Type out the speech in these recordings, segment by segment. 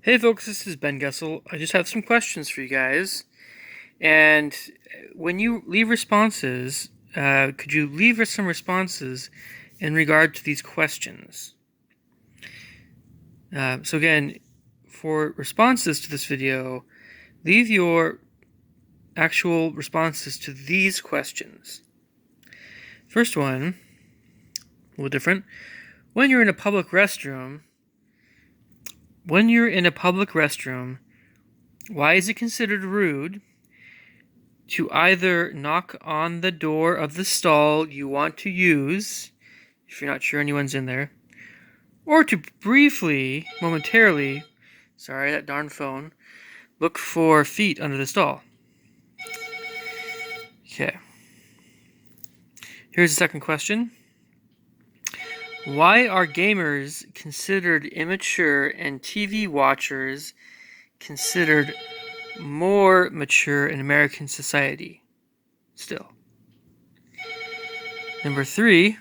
Hey folks, this is Ben Gessel. I just have some questions for you guys. And when you leave responses, could you leave us some responses in regard to these questions? So again, for responses to this video, leave your actual responses to these questions. First one, a little different. When you're in a public restroom, why is it considered rude to either knock on the door of the stall you want to use, if you're not sure anyone's in there, or to briefly, momentarily, sorry, that darn phone, look for feet under the stall? Okay. Here's the second question. Why are gamers considered immature and TV watchers considered more mature in American society still? Number 3,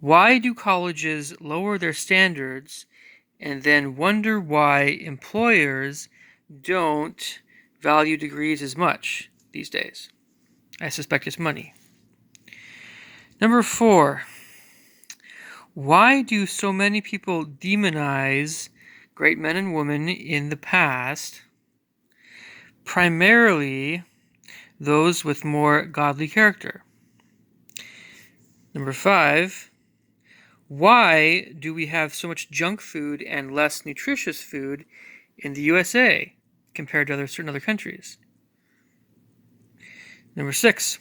why do colleges lower their standards and then wonder why employers don't value degrees as much these days? I suspect it's money. Number 4, why do so many people demonize great men and women in the past, primarily those with more godly character? Number 5, why do we have so much junk food and less nutritious food in the USA compared to certain other countries? Number 6,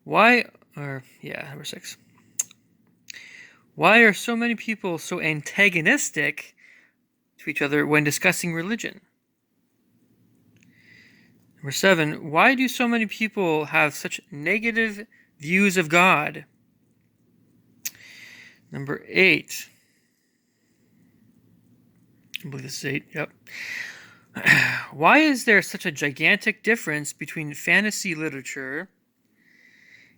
number 6. Why are so many people so antagonistic to each other when discussing religion? Number 7, why do so many people have such negative views of God? Number 8, I believe this is 8, yep. Why is there such a gigantic difference between fantasy literature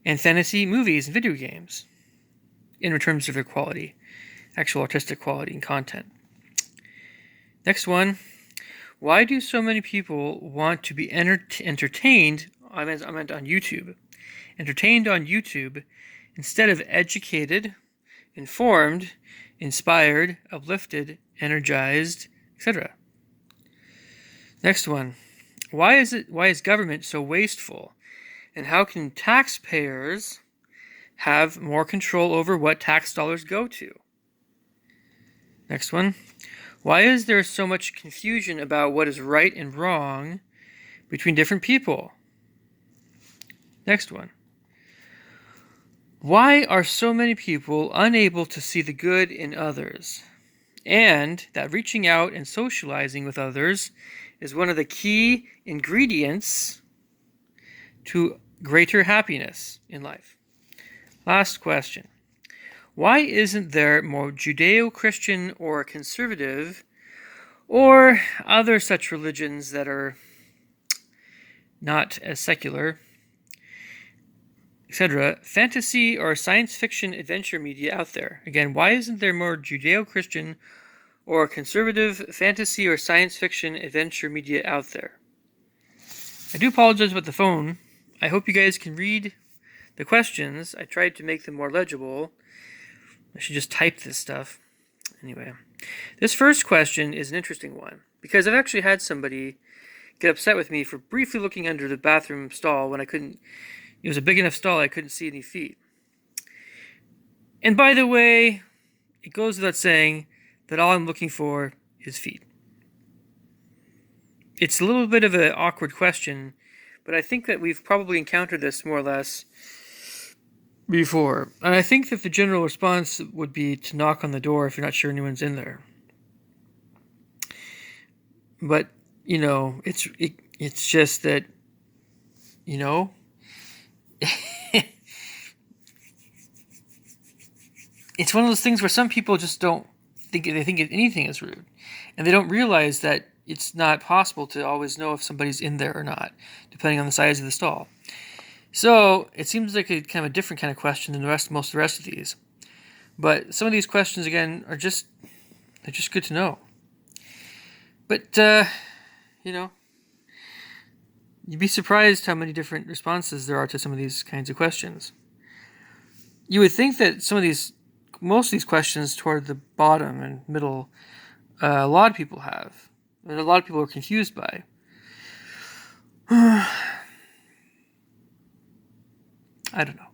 and fantasy movies and video games in terms of their quality, actual artistic quality and content? Next one, why do so many people want to be entertained, I meant on YouTube, entertained on YouTube instead of educated, informed, inspired, uplifted, energized, etc.? Next one, why is government so wasteful, and how can taxpayers have more control over what tax dollars go to? Next one, why is there so much confusion about what is right and wrong between different people? Next one, why are so many people unable to see the good in others, and that reaching out and socializing with others is one of the key ingredients to greater happiness in life? Last question. Why isn't there more Judeo-Christian or conservative or other such religions that are not as secular, etc., fantasy or science fiction adventure media out there? Again, why isn't there more Judeo-Christian or conservative fantasy or science fiction adventure media out there? I do apologize about the phone. I hope you guys can read the questions. I tried to make them more legible. I should just type this stuff. Anyway, this first question is an interesting one because I've actually had somebody get upset with me for briefly looking under the bathroom stall when I couldn't. It was a big enough stall I couldn't see any feet. And by the way, it goes without saying that all I'm looking for is feet. It's a little bit of an awkward question, but I think that we've probably encountered this more or less before. And I think that the general response would be to knock on the door if you're not sure anyone's in there. But, it's just that, it's one of those things where some people just don't think anything is rude. And they don't realize that it's not possible to always know if somebody's in there or not, depending on the size of the stall. So it seems like a kind of a different kind of question than most of the rest of these. But some of these questions, again, they're just good to know. But, you know, you'd be surprised how many different responses there are to some of these kinds of questions. You would think that most of these questions toward the bottom and middle, a lot of people have, and a lot of people are confused by. I don't know.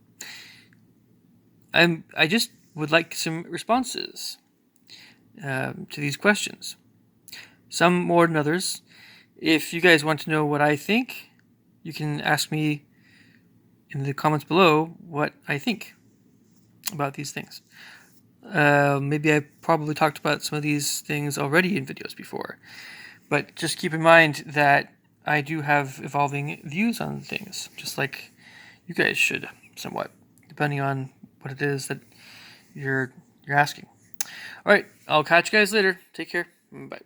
I just would like some responses to these questions. Some more than others. If you guys want to know what I think, you can ask me in the comments below what I think about these things. Maybe I probably talked about some of these things already in videos before, but just keep in mind that I do have evolving views on things, just like you guys should, somewhat, depending on what it is that you're asking. All right, I'll catch you guys later. Take care. Bye.